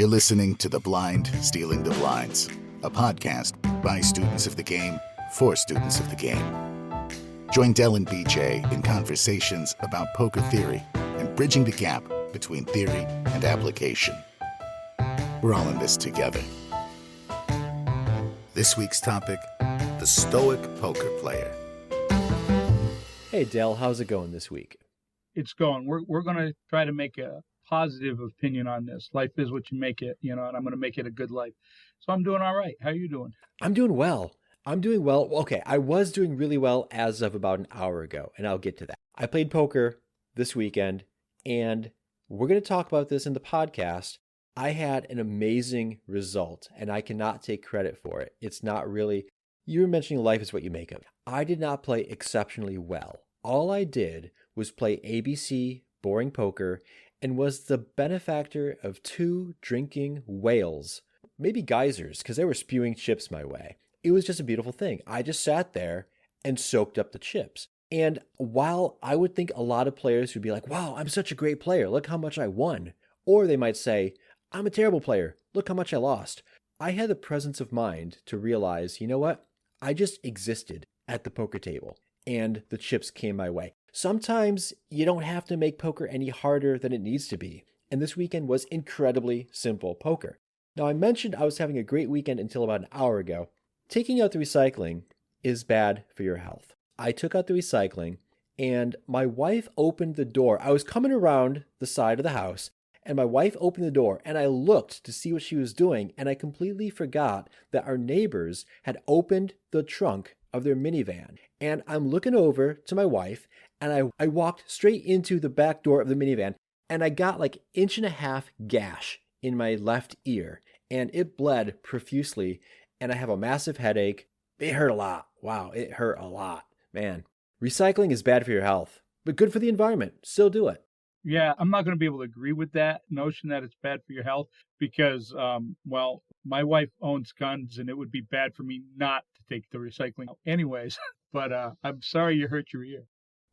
You're listening to The Blind Stealing the Blinds, a podcast by students of the game for students of the game. Join Dell and BJ in conversations about poker theory and bridging the gap between theory and application. We're all in this together. This week's topic, the Stoic poker player. Hey Dell, how's it going this week? It's going. We're going to try to make a positive opinion on this. Life is what you make it, and I'm going to make it a good life. So I'm doing all right. How are you doing? I'm doing well. Okay, I was doing really well as of about an hour ago, and I'll get to that. I played poker this weekend, and we're going to talk about this in the podcast. I had an amazing result, and I cannot take credit for it. It's not really, you were mentioning life is what you make of it. I did not play exceptionally well. All I did was play ABC boring poker and was the benefactor of 2 drinking whales, maybe geysers, because they were spewing chips my way. It was just a beautiful thing. I just sat there and soaked up the chips. And while I would think a lot of players would be like, wow, I'm such a great player, look how much I won. Or they might say, I'm a terrible player, look how much I lost. I had the presence of mind to realize, you know what? I just existed at the poker table and the chips came my way. Sometimes you don't have to make poker any harder than it needs to be. And this weekend was incredibly simple poker. Now, I mentioned I was having a great weekend until about an hour ago. Taking out the recycling is bad for your health. I took out the recycling and my wife opened the door. I was coming around the side of the house and my wife opened the door and I looked to see what she was doing and I completely forgot that our neighbors had opened the trunk of their minivan. And I'm looking over to my wife and I walked straight into the back door of the minivan and I got like 1.5 inch gash in my left ear and it bled profusely and I have a massive headache. It hurt a lot. Wow, it hurt a lot. Man, recycling is bad for your health, but good for the environment. Still do it. Yeah, I'm not going to be able to agree with that notion that it's bad for your health because, my wife owns guns and it would be bad for me not to take the recycling out anyways. But I'm sorry you hurt your ear.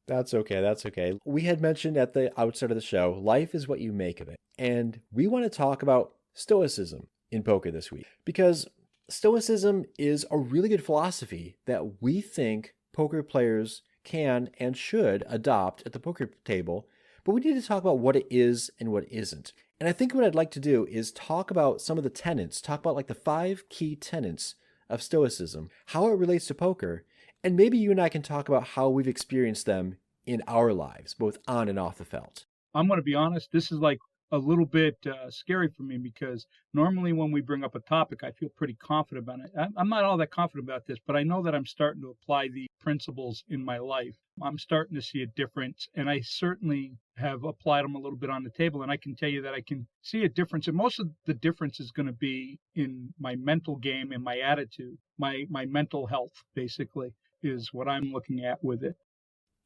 That's okay. We had mentioned at the outset of the show, life is what you make of it. And we want to talk about Stoicism in poker this week because Stoicism is a really good philosophy that we think poker players can and should adopt at the poker table, but we need to talk about what it is and what it isn't. And I think what I'd like to do is talk about some of the tenets, talk about like the 5 key tenets of Stoicism, how it relates to poker, and maybe you and I can talk about how we've experienced them in our lives, both on and off the felt. I'm going to be honest, this is like a little bit scary for me because normally when we bring up a topic, I feel pretty confident about it. I'm not all that confident about this, but I know that I'm starting to apply the principles in my life. I'm starting to see a difference, and I certainly have applied them a little bit on the table, and I can tell you that I can see a difference, and most of the difference is going to be in my mental game and my attitude. My mental health, basically, is what I'm looking at with it.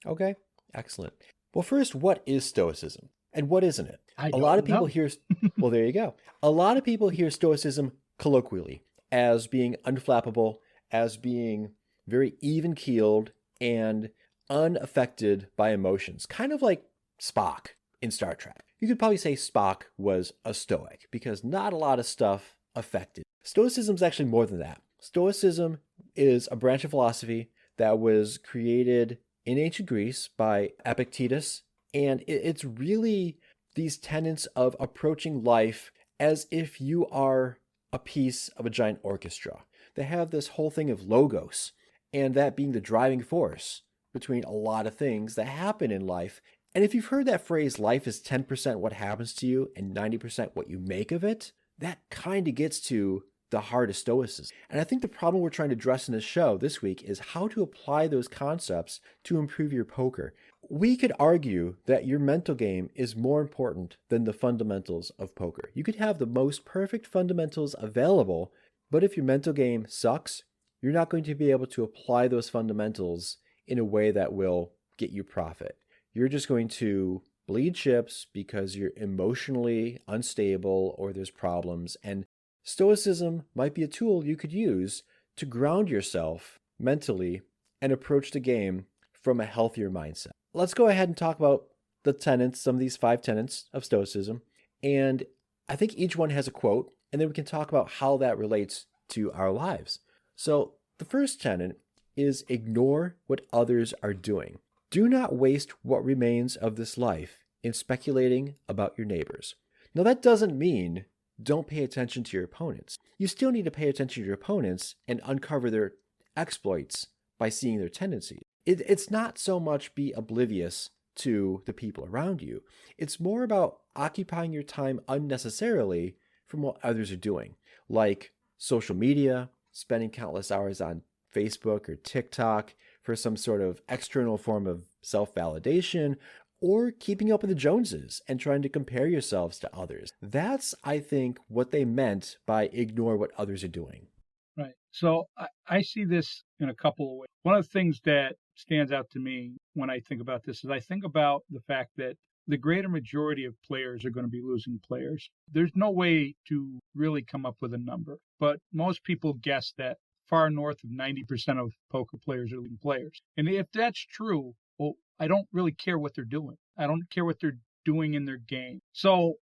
Okay, excellent. Well, first, what is Stoicism? And what isn't it? A lot of people hear, well, there you go. A lot of people hear Stoicism colloquially as being unflappable, as being very even-keeled and unaffected by emotions, kind of like Spock in Star Trek. You could probably say Spock was a Stoic because not a lot of stuff affected. Stoicism is actually more than that. Stoicism is a branch of philosophy that was created in ancient Greece by Epictetus, and it's really these tenets of approaching life as if you are a piece of a giant orchestra. They have this whole thing of logos, and that being the driving force between a lot of things that happen in life. And if you've heard that phrase, life is 10% what happens to you and 90% what you make of it, that kind of gets to the heart of Stoicism. And I think the problem we're trying to address in this show this week is how to apply those concepts to improve your poker. We could argue that your mental game is more important than the fundamentals of poker. You could have the most perfect fundamentals available, but if your mental game sucks, you're not going to be able to apply those fundamentals in a way that will get you profit. You're just going to bleed chips because you're emotionally unstable or there's problems. And Stoicism might be a tool you could use to ground yourself mentally and approach the game from a healthier mindset. Let's go ahead and talk about the tenets, some of these 5 tenets of Stoicism. And I think each one has a quote, and then we can talk about how that relates to our lives. So, the first tenet is ignore what others are doing. Do not waste what remains of this life in speculating about your neighbors. Now, that doesn't mean don't pay attention to your opponents. You still need to pay attention to your opponents and uncover their exploits by seeing their tendencies. It's not so much be oblivious to the people around you. It's more about occupying your time unnecessarily from what others are doing, like social media, spending countless hours on Facebook or TikTok for some sort of external form of self-validation, or keeping up with the Joneses and trying to compare yourselves to others. That's, I think, what they meant by ignore what others are doing. Right. So I see this in a couple of ways. One of the things that stands out to me when I think about this is I think about the fact that the greater majority of players are going to be losing players. There's no way to really come up with a number, but most people guess that far north of 90% of poker players are losing players. And if that's true, well, I don't really care what they're doing. I don't care what they're doing in their game. So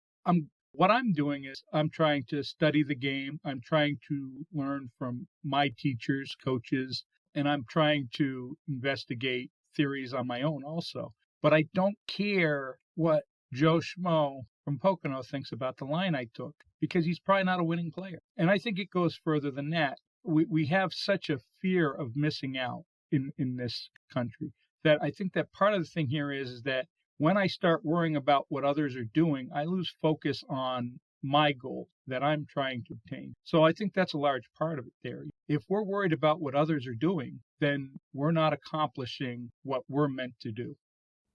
what I'm doing is I'm trying to study the game. I'm trying to learn from my teachers, coaches, and I'm trying to investigate theories on my own also. But I don't care what Joe Schmo from Pocono thinks about the line I took, because he's probably not a winning player. And I think it goes further than that. We have such a fear of missing out in this country that I think that part of the thing here is that when I start worrying about what others are doing, I lose focus on my goal that I'm trying to obtain. So I think that's a large part of it there. If we're worried about what others are doing, then we're not accomplishing what we're meant to do.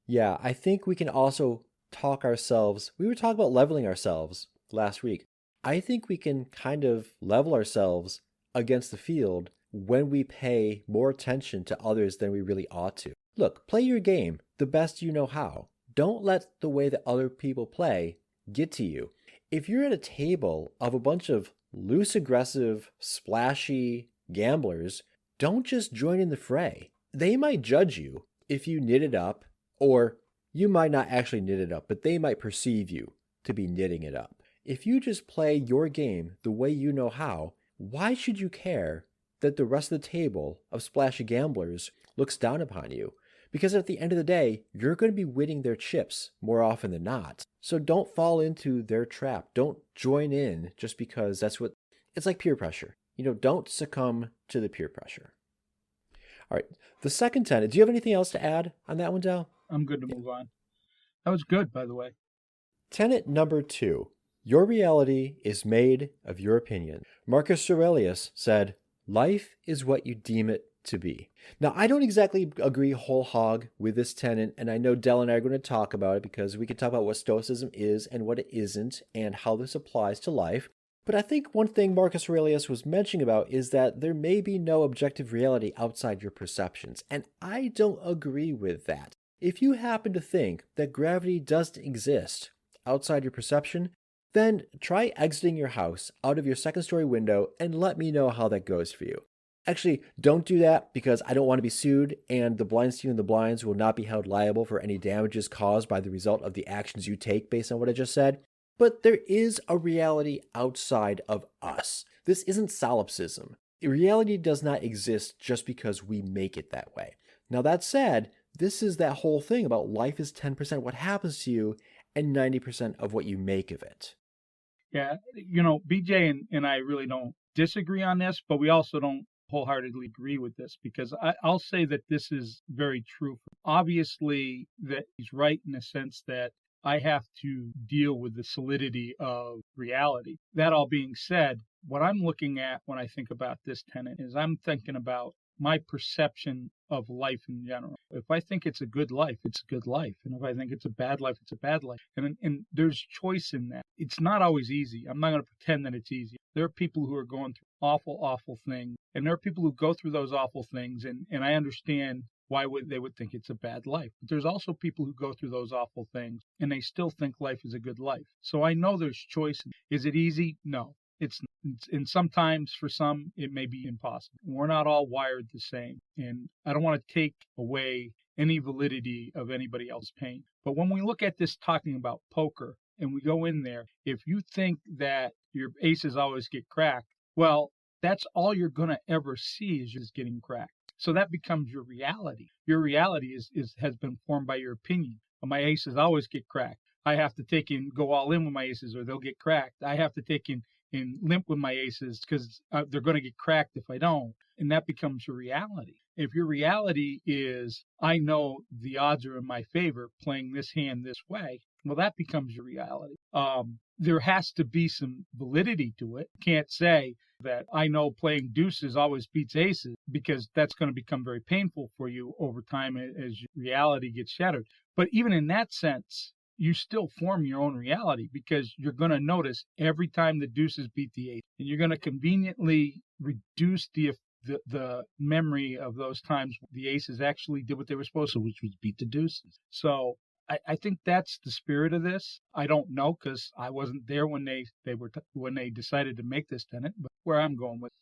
Yeah, I think we can also we were talking about leveling ourselves last week. I think we can kind of level ourselves against the field when we pay more attention to others than we really ought to. Look, play your game the best you know how. Don't let the way that other people play get to you. If you're at a table of a bunch of loose, aggressive, splashy gamblers, don't just join in the fray. They might judge you if you knit it up, or you might not actually knit it up, but they might perceive you to be knitting it up. If you just play your game the way you know how, why should you care that the rest of the table of splashy gamblers looks down upon you? Because at the end of the day, you're going to be winning their chips more often than not. So don't fall into their trap. Don't join in just because it's like peer pressure. Don't succumb to the peer pressure. All right. The second tenet, do you have anything else to add on that one, Dal? I'm good to move on. That was good, by the way. Tenet number 2, your reality is made of your opinion. Marcus Aurelius said, life is what you deem it to be. Now, I don't exactly agree whole hog with this tenet, and I know Dell and I are going to talk about it because we can talk about what Stoicism is and what it isn't and how this applies to life. But I think one thing Marcus Aurelius was mentioning about is that there may be no objective reality outside your perceptions, and I don't agree with that. If you happen to think that gravity doesn't exist outside your perception, then try exiting your house out of your second-story window and let me know how that goes for you. Actually, don't do that because I don't want to be sued, and the blind stealing the blinds will not be held liable for any damages caused by the result of the actions you take based on what I just said. But there is a reality outside of us. This isn't solipsism. Reality does not exist just because we make it that way. Now, that said, this is that whole thing about life is 10% what happens to you and 90% of what you make of it. Yeah, BJ and I really don't disagree on this, but we also don't wholeheartedly agree with this, because I'll say that this is very true. Obviously, that he's right in the sense that I have to deal with the solidity of reality. That all being said, what I'm looking at when I think about this tenet is I'm thinking about my perception of life in general. If I think it's a good life, it's a good life. And if I think it's a bad life, it's a bad life. And there's choice in that. It's not always easy. I'm not going to pretend that it's easy. There are people who are going through awful, awful things. And there are people who go through those awful things. And I understand why they would think it's a bad life. But there's also people who go through those awful things and they still think life is a good life. So I know there's choice. Is it easy? No. And sometimes for some, it may be impossible. We're not all wired the same. And I don't want to take away any validity of anybody else's pain. But when we look at this talking about poker, and we go in there, if you think that your aces always get cracked, well, that's all you're going to ever see is just getting cracked. So that becomes your reality. Your reality has been formed by your opinion. My aces always get cracked. I have to take and go all in with my aces or they'll get cracked. I have to take in and limp with my aces because they're going to get cracked if I don't. And that becomes your reality. If your reality is, I know the odds are in my favor playing this hand this way, well, that becomes your reality. There has to be some validity to it. You can't say that I know playing deuces always beats aces, because that's going to become very painful for you over time as your reality gets shattered. But even in that sense, you still form your own reality, because you're going to notice every time the deuces beat the ace, and you're going to conveniently reduce the memory of those times the aces actually did what they were supposed to, which was beat the deuces. So I think that's the spirit of this. I don't know, because I wasn't there when they decided to make this tenet, but where I'm going with.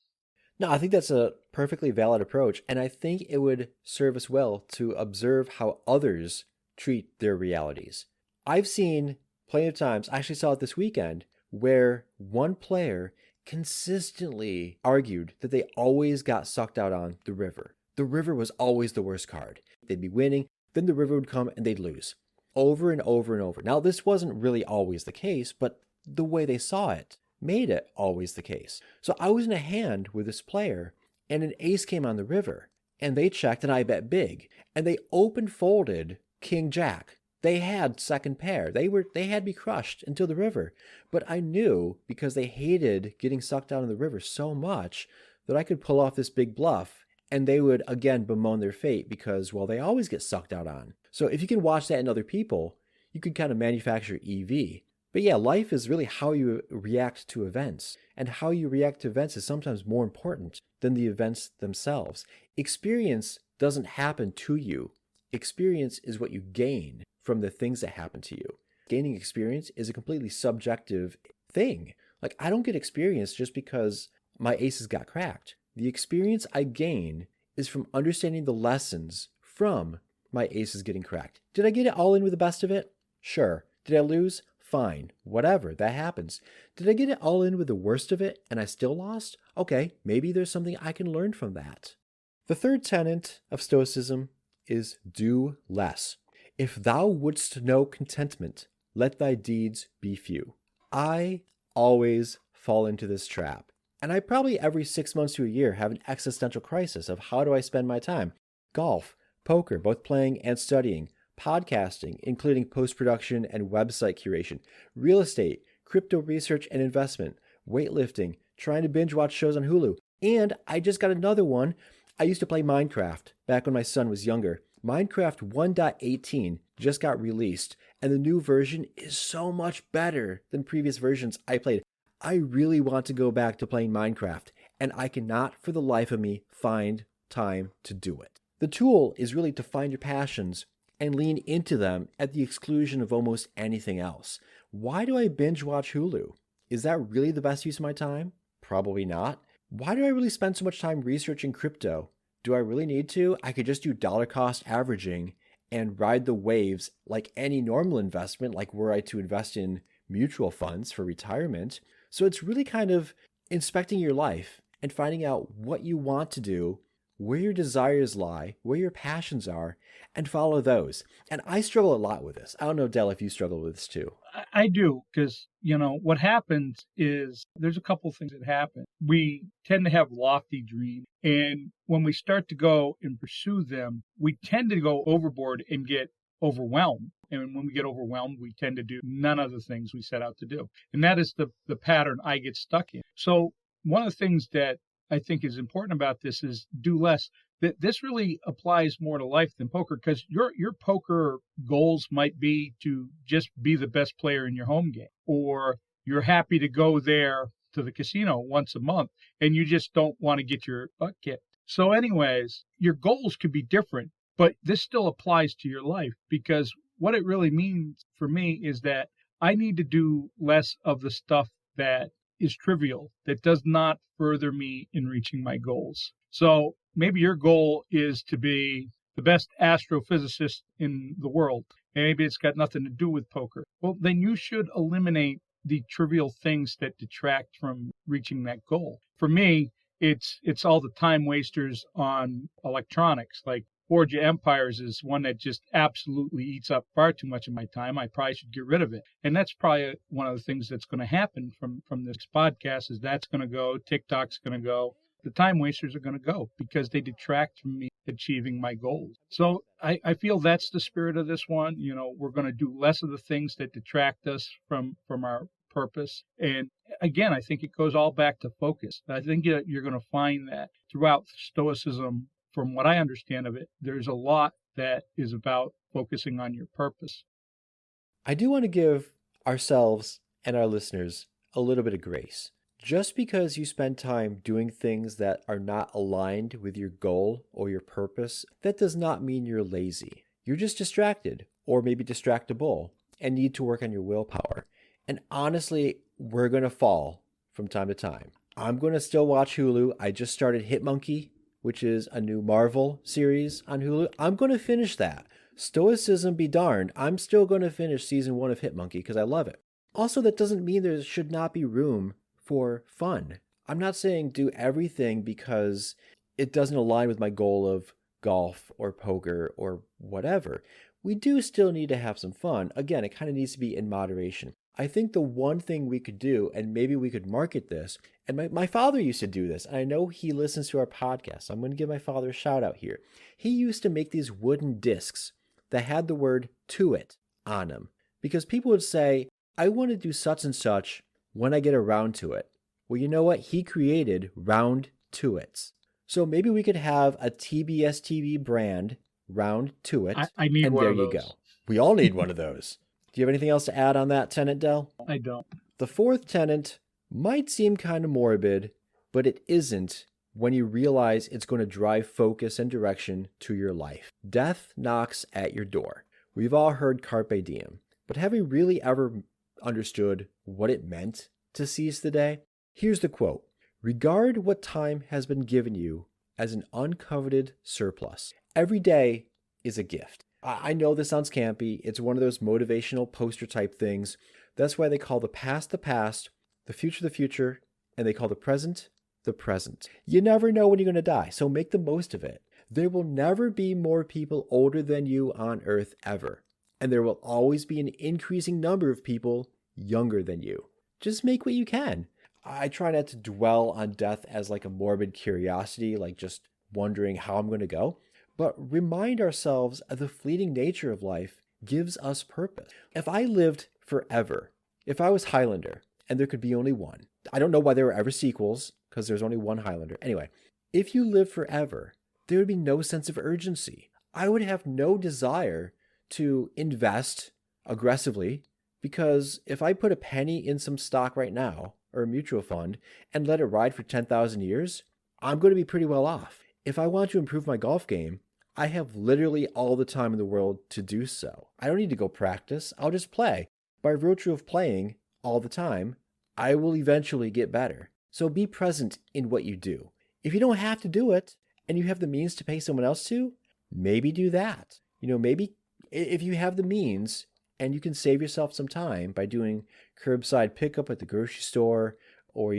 No, I think that's a perfectly valid approach, and I think it would serve us well to observe how others treat their realities. I've seen plenty of times, I actually saw it this weekend, where one player consistently argued that they always got sucked out on the river. The river was always the worst card. They'd be winning, then the river would come and they'd lose. Over and over and over. Now, this wasn't really always the case, but the way they saw it made it always the case. So I was in a hand with this player, and an ace came on the river, and they checked, and I bet big, and they open folded King Jack. They had second pair. They had me crushed until the river. But I knew, because they hated getting sucked down in the river so much, that I could pull off this big bluff, and they would again bemoan their fate because, well, they always get sucked out on. So if you can watch that in other people, you can kind of manufacture EV. But yeah, life is really how you react to events. And how you react to events is sometimes more important than the events themselves. Experience doesn't happen to you. Experience is what you gain from the things that happen to you. Gaining experience is a completely subjective thing. Like, I don't get experience just because my aces got cracked. The experience I gain is from understanding the lessons from my aces getting cracked. Did I get it all in with the best of it? Sure. Did I lose? Fine. Whatever. That happens. Did I get it all in with the worst of it and I still lost? Okay, maybe there's something I can learn from that. The third tenet of Stoicism is do less. If thou wouldst know contentment, let thy deeds be few. I always fall into this trap. And I probably every 6 months to a year have an existential crisis of how do I spend my time? Golf, poker, both playing and studying, podcasting, including post-production and website curation, real estate, crypto research and investment, weightlifting, trying to binge watch shows on Hulu. And I just got another one. I used to play Minecraft back when my son was younger. Minecraft 1.18 just got released, and the new version is so much better than previous versions I played. I really want to go back to playing Minecraft, and I cannot for the life of me find time to do it. The tool is really to find your passions and lean into them at the exclusion of almost anything else. Why do I binge watch Hulu? Is that really the best use of my time? Probably not. Why do I really spend so much time researching crypto? Do I really need to? I could just do dollar cost averaging and ride the waves like any normal investment, like were I to invest in mutual funds for retirement. So it's really kind of inspecting your life and finding out what you want to do, where your desires lie, where your passions are, and follow those. And I struggle a lot with this. I don't know, Dell, if you struggle with this too. I do, because, what happens is there's a couple things that happen. We tend to have lofty dreams, and when we start to go and pursue them, we tend to go overboard and get overwhelmed. And when we get overwhelmed, we tend to do none of the things we set out to do. And that is the pattern I get stuck in. So one of the things that I think is important about this is do less. This really applies more to life than poker, because your poker goals might be to just be the best player in your home game, or you're happy to go there to the casino once a month and you just don't want to get your butt kicked. So anyways, your goals could be different, but this still applies to your life, because what it really means for me is that I need to do less of the stuff that is trivial, that does not further me in reaching my goals. So maybe your goal is to be the best astrophysicist in the world. Maybe it's got nothing to do with poker. Well, then you should eliminate the trivial things that detract from reaching that goal. For me, it's all the time wasters on electronics. Like Forge of Empires is one that just absolutely eats up far too much of my time. I probably should get rid of it. And that's probably one of the things that's going to happen from this podcast is that's going to go, TikTok's going to go. The time wasters are going to go because they detract from me achieving my goals. So I feel that's the spirit of this one. You know, we're going to do less of the things that detract us from our purpose. And again, I think it goes all back to focus. I think you're going to find that throughout Stoicism, from what I understand of it, there's a lot that is about focusing on your purpose. I do want to give ourselves and our listeners a little bit of grace. Just because you spend time doing things that are not aligned with your goal or your purpose, that does not mean you're lazy. You're just distracted, or maybe distractible, and need to work on your willpower. And honestly, we're going to fall from time to time. I'm going to still watch Hulu. I just started Hitmonkey, which is a new Marvel series on Hulu. I'm going to finish that. Stoicism be darned. I'm still going to finish season 1 of Hitmonkey because I love it. Also, that doesn't mean there should not be room for fun. I'm not saying do everything because it doesn't align with my goal of golf or poker or whatever. We do still need to have some fun. Again, it kind of needs to be in moderation. I think the one thing we could do, and maybe we could market this, and my father used to do this, and I know he listens to our podcast. I'm going to give my father a shout out here. He used to make these wooden discs that had the word "to it" on them because people would say, I want to do such and such when I get around to it. Well, you know what? He created round to its. So maybe we could have a TBS TV brand round to it. I need and one there of you those. go. We all need one of those. Do you have anything else to add on that tenet, Dell? I don't. The fourth tenet might seem kind of morbid, but it isn't when you realize it's going to drive focus and direction to your life. Death knocks at your door. We've all heard carpe diem, but have we really ever understood what it meant to seize the day? Here's the quote. Regard what time has been given you as an uncoveted surplus. Every day is a gift. I know this sounds campy. It's one of those motivational poster type things. That's why they call the past, the future, and they call the present. You never know when you're going to die, so make the most of it. There will never be more people older than you on earth ever. And there will always be an increasing number of people younger than you. Just make what you can. I try not to dwell on death as like a morbid curiosity, like just wondering how I'm going to go, but remind ourselves of the fleeting nature of life gives us purpose. If I lived forever, if I was Highlander, and there could be only one, I don't know why there were ever sequels, because there's only one Highlander. Anyway, if you lived forever, there would be no sense of urgency. I would have no desire to invest aggressively, because if I put a penny in some stock right now, or a mutual fund, and let it ride for 10,000 years, I'm going to be pretty well off. If I want to improve my golf game, I have literally all the time in the world to do so. I don't need to go practice. I'll just play. By virtue of playing all the time, I will eventually get better. So be present in what you do. If you don't have to do it, and you have the means to pay someone else to, maybe do that. Maybe if you have the means and you can save yourself some time by doing curbside pickup at the grocery store, or,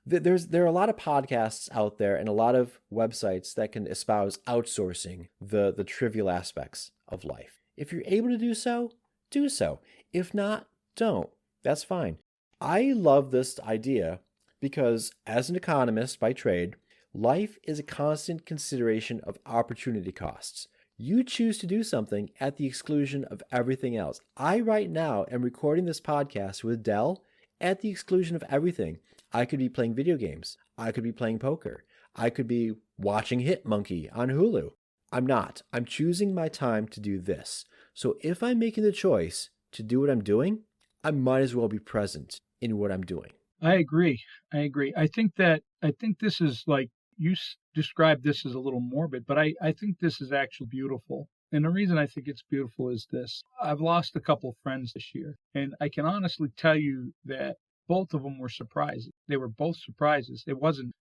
there are a lot of podcasts out there and a lot of websites that can espouse outsourcing the trivial aspects of life. If you're able to do so, do so. If not, don't. That's fine. I love this idea because as an economist by trade, life is a constant consideration of opportunity costs. You choose to do something at the exclusion of everything else. I right now am recording this podcast with Dell at the exclusion of everything. I could be playing video games. I could be playing poker. I could be watching Hitmonkey on Hulu. I'm not. I'm choosing my time to do this. So if I'm making the choice to do what I'm doing, I might as well be present in what I'm doing. I agree. I think this is like, you described this as a little morbid, but I think this is actually beautiful. And the reason I think it's beautiful is this. I've lost a couple of friends this year, and I can honestly tell you that both of them were surprises. They were both surprises.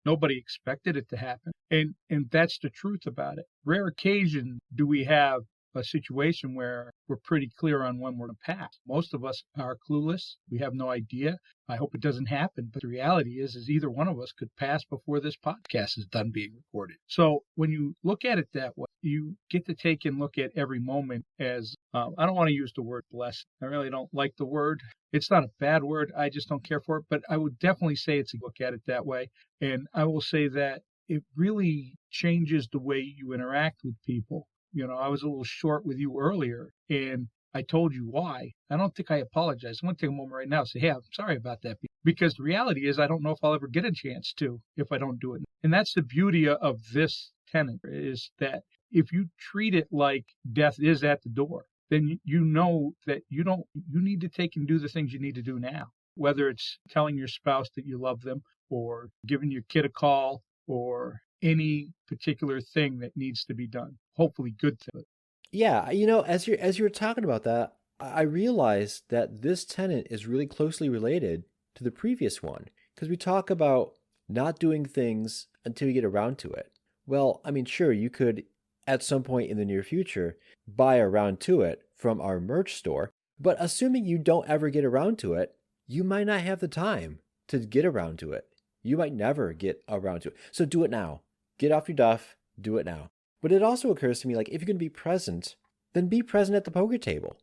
Nobody expected it to happen. And that's the truth about it. Rare occasion do we have a situation where we're pretty clear on when we're going to pass. Most of us are clueless. We have no idea. I hope it doesn't happen. But the reality is either one of us could pass before this podcast is done being recorded. So when you look at it that way, you get to take and look at every moment as, I don't want to use the word blessed. I really don't like the word. It's not a bad word. I just don't care for it. But I would definitely say it's a look at it that way. And I will say that it really changes the way you interact with people. I was a little short with you earlier, and I told you why. I don't think I apologized. I'm going to take a moment right now and say, hey, I'm sorry about that. Because the reality is I don't know if I'll ever get a chance to if I don't do it. And that's the beauty of this tenet, is that if you treat it like death is at the door, then you know that you need to take and do the things you need to do now, whether it's telling your spouse that you love them or giving your kid a call or any particular thing that needs to be done. Hopefully good thing. Yeah, as you were talking about that, I realized that this tenet is really closely related to the previous one, because we talk about not doing things until you get around to it. Well, I mean, sure, you could at some point in the near future buy around to it from our merch store, but assuming you don't ever get around to it, you might not have the time to get around to it. You might never get around to it. So do it now. Get off your duff, do it now. But it also occurs to me, like, if you're going to be present, then be present at the poker table.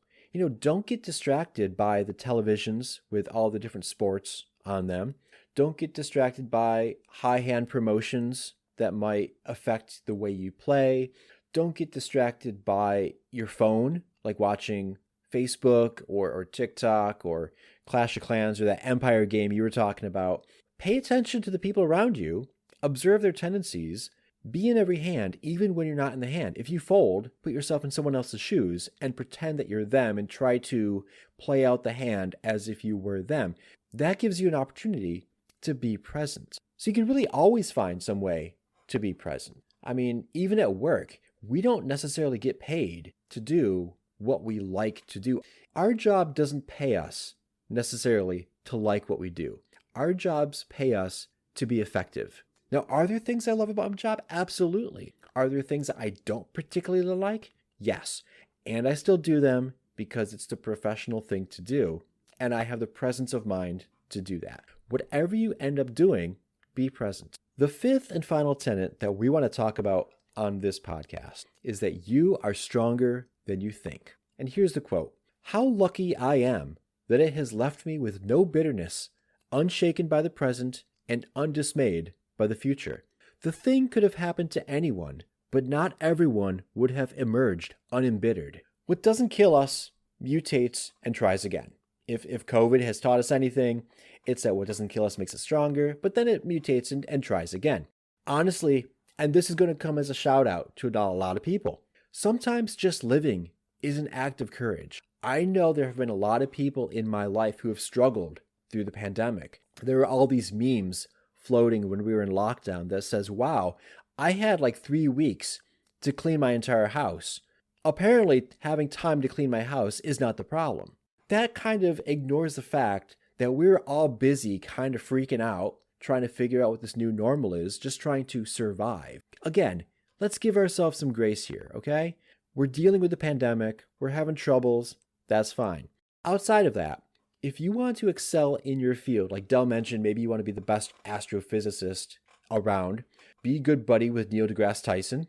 Don't get distracted by the televisions with all the different sports on them. Don't get distracted by high hand promotions that might affect the way you play. Don't get distracted by your phone, like watching Facebook or TikTok or Clash of Clans or that Empire game you were talking about. Pay attention to the people around you, observe their tendencies, be in every hand, even when you're not in the hand. If you fold, put yourself in someone else's shoes and pretend that you're them and try to play out the hand as if you were them. That gives you an opportunity to be present. So you can really always find some way to be present. I mean, even at work, we don't necessarily get paid to do what we like to do. Our job doesn't pay us necessarily to like what we do. Our jobs pay us to be effective. Now, are there things I love about my job? Absolutely. Are there things that I don't particularly like? Yes. And I still do them because it's the professional thing to do. And I have the presence of mind to do that. Whatever you end up doing, be present. The fifth and final tenet that we want to talk about on this podcast is that you are stronger than you think. And here's the quote. How lucky I am that it has left me with no bitterness, unshaken by the present and undismayed by the future. The thing could have happened to anyone, but not everyone would have emerged unembittered. What doesn't kill us mutates and tries again. If COVID has taught us anything, it's that what doesn't kill us makes us stronger, but then it mutates and tries again. Honestly, and this is going to come as a shout out to a lot of people, sometimes just living is an act of courage. I know there have been a lot of people in my life who have struggled through the pandemic. There are all these memes floating when we were in lockdown that says, wow, I had like 3 weeks to clean my entire house. Apparently, having time to clean my house is not the problem. That kind of ignores the fact that we're all busy kind of freaking out, trying to figure out what this new normal is, just trying to survive. Again, let's give ourselves some grace here, okay? We're dealing with the pandemic, we're having troubles, that's fine. Outside of that, if you want to excel in your field, like Dell mentioned, maybe you want to be the best astrophysicist around, be good buddy with Neil deGrasse Tyson.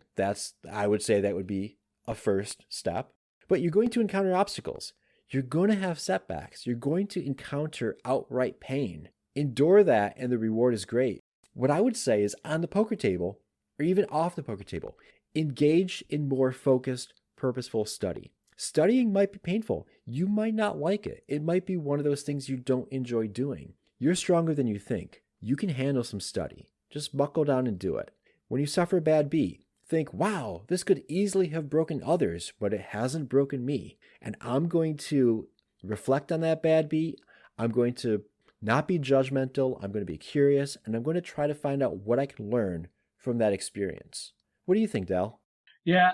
I would say that would be a first step. But you're going to encounter obstacles. You're going to have setbacks. You're going to encounter outright pain. Endure that, and the reward is great. What I would say is on the poker table, or even off the poker table, engage in more focused, purposeful study. Studying might be painful. You might not like it. It might be one of those things you don't enjoy doing. You're stronger than you think. You can handle some study. Just buckle down and do it. When you suffer a bad beat, think, wow, this could easily have broken others, but it hasn't broken me. And I'm going to reflect on that bad beat. I'm going to not be judgmental. I'm going to be curious, and I'm going to try to find out what I can learn from that experience. What do you think, Del? Yeah,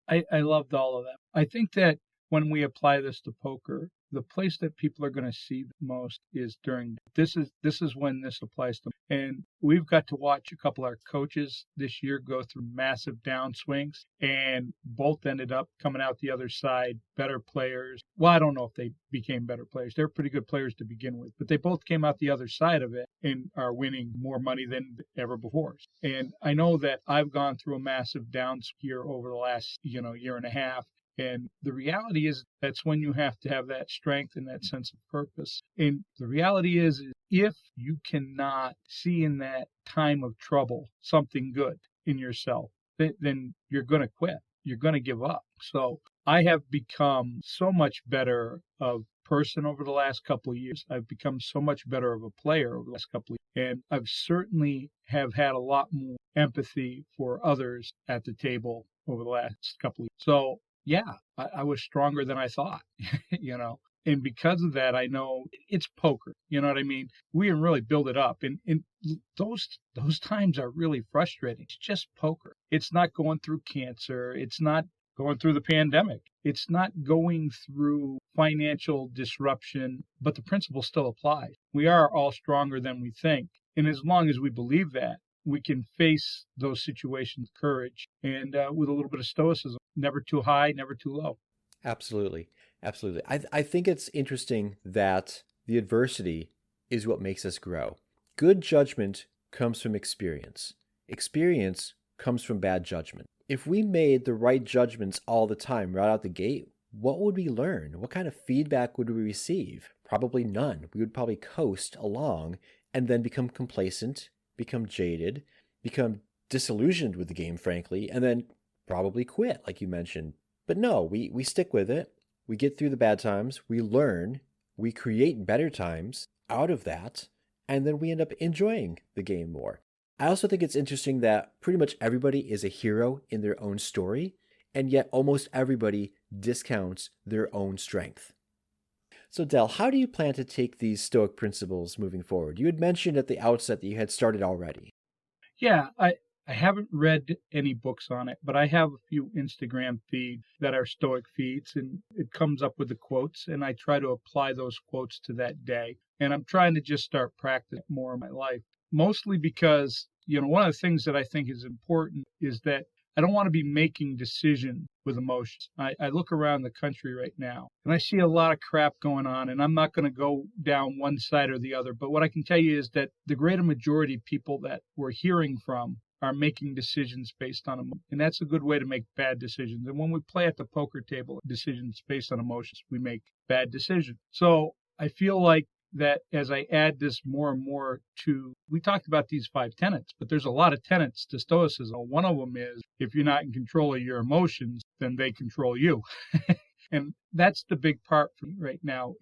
I loved all of that. I think that when we apply this to poker, the place that people are going to see the most is during this is when this applies to. And we've got to watch a couple of our coaches this year go through massive downswings, and both ended up coming out the other side better players. Well, I don't know if they became better players. They're pretty good players to begin with, but they both came out the other side of it and are winning more money than ever before. And I know that I've gone through a massive downswing here over the last year and a half. And the reality is that's when you have to have that strength and that sense of purpose. And the reality is if you cannot see in that time of trouble something good in yourself, then you're going to quit. You're going to give up. So I have become so much better of person over the last couple of years. I've become so much better of a player over the last couple of years. And I've certainly have had a lot more empathy for others at the table over the last couple of years. So yeah, I was stronger than I thought, And because of that, I know it's poker. You know what I mean? We can really build it up. And those times are really frustrating. It's just poker. It's not going through cancer. It's not going through the pandemic. It's not going through financial disruption, but the principle still applies. We are all stronger than we think. And as long as we believe that, we can face those situations with courage and with a little bit of stoicism. Never too high, never too low. Absolutely. Absolutely. I think it's interesting that the adversity is what makes us grow. Good judgment comes from experience. Experience comes from bad judgment. If we made the right judgments all the time right out the gate, what would we learn? What kind of feedback would we receive? Probably none. We would probably coast along and then become complacent, become jaded, become disillusioned with the game, frankly, and then probably quit, like you mentioned. But no, we stick with it. We get through the bad times. We learn. We create better times out of that. And then we end up enjoying the game more. I also think it's interesting that pretty much everybody is a hero in their own story, and yet almost everybody discounts their own strength. So Dell, how do you plan to take these Stoic principles moving forward? You had mentioned at the outset that you had started already. Yeah, I haven't read any books on it, but I have a few Instagram feeds that are Stoic feeds, and it comes up with the quotes, and I try to apply those quotes to that day. And I'm trying to just start practicing more in my life, mostly because, one of the things that I think is important is that I don't want to be making decisions with emotions. I look around the country right now and I see a lot of crap going on, and I'm not going to go down one side or the other. But what I can tell you is that the greater majority of people that we're hearing from are making decisions based on emotions. And that's a good way to make bad decisions. And when we play at the poker table, decisions based on emotions, we make bad decisions. So I feel like that as I add this more and more to, we talked about these 5 tenets, but there's a lot of tenets to Stoicism. One of them is if you're not in control of your emotions, then they control you. And that's the big part for me right now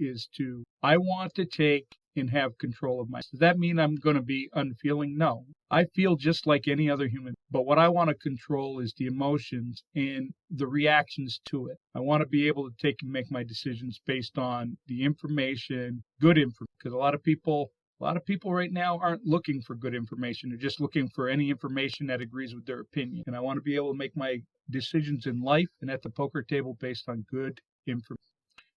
I want to take and have control of myself. Does that mean I'm going to be unfeeling? No. I feel just like any other human. But what I want to control is the emotions and the reactions to it. I want to be able to take and make my decisions based on the information, good information. Because a lot of people right now aren't looking for good information. They're just looking for any information that agrees with their opinion. And I want to be able to make my decisions in life and at the poker table based on good information.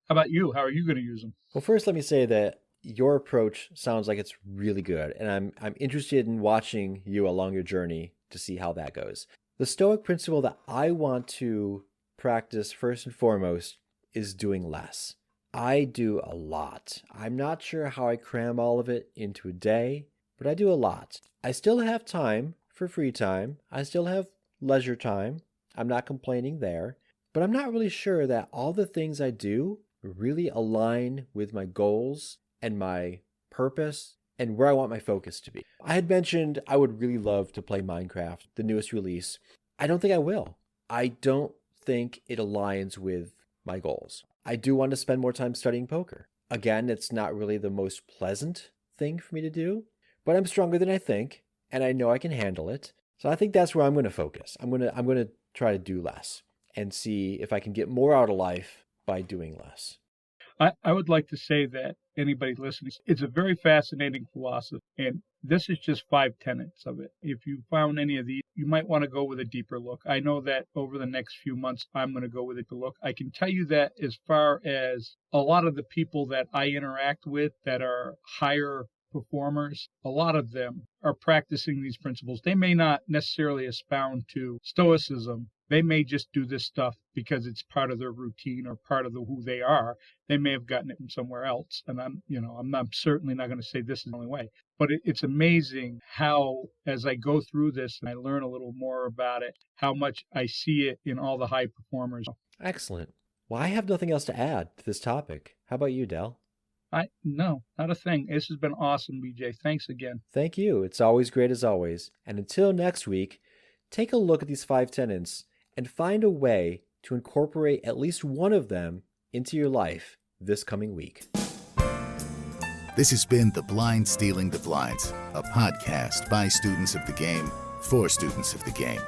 How about you? How are you going to use them? Well, first, let me say that your approach sounds like it's really good, and I'm interested in watching you along your journey to see how that goes. The Stoic principle that I want to practice first and foremost is doing less. I do a lot. I'm not sure how I cram all of it into a day, but I do a lot. I still have time for free time. I still have leisure time. I'm not complaining there, but I'm not really sure that all the things I do really align with my goals and my purpose and where I want my focus to be. I had mentioned I would really love to play Minecraft, the newest release. I don't think I will. I don't think it aligns with my goals. I do want to spend more time studying poker. Again, it's not really the most pleasant thing for me to do, but I'm stronger than I think, and I know I can handle it. So I think that's where I'm going to focus. I'm going to try to do less and see if I can get more out of life by doing less. I would like to say that anybody listening, it's a very fascinating philosophy. And This is just 5 tenets of it. If you found any of these, you might want to go with a deeper look. I know that over the next few months, I'm going to go with a deeper look. I can tell you that as far as a lot of the people that I interact with that are higher performers, a lot of them are practicing these principles. They may not necessarily expound to Stoicism. They may just do this stuff because it's part of their routine or part of who they are. They may have gotten it from somewhere else. And I'm certainly not going to say this is the only way. But it's amazing how, as I go through this and I learn a little more about it, how much I see it in all the high performers. Excellent. Well, I have nothing else to add to this topic. How about you, Dell? No, not a thing. This has been awesome, BJ. Thanks again. Thank you. It's always great as always. And until next week, take a look at these 5 tenets and find a way to incorporate at least one of them into your life this coming week. This has been The Blind Stealing the Blinds, a podcast by students of the game for students of the game.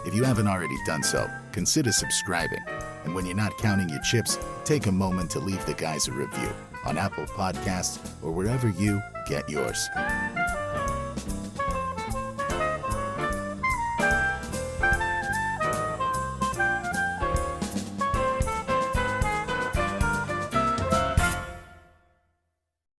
If you haven't already done so, consider subscribing. And when you're not counting your chips, take a moment to leave the guys a review on Apple Podcasts or wherever you get yours.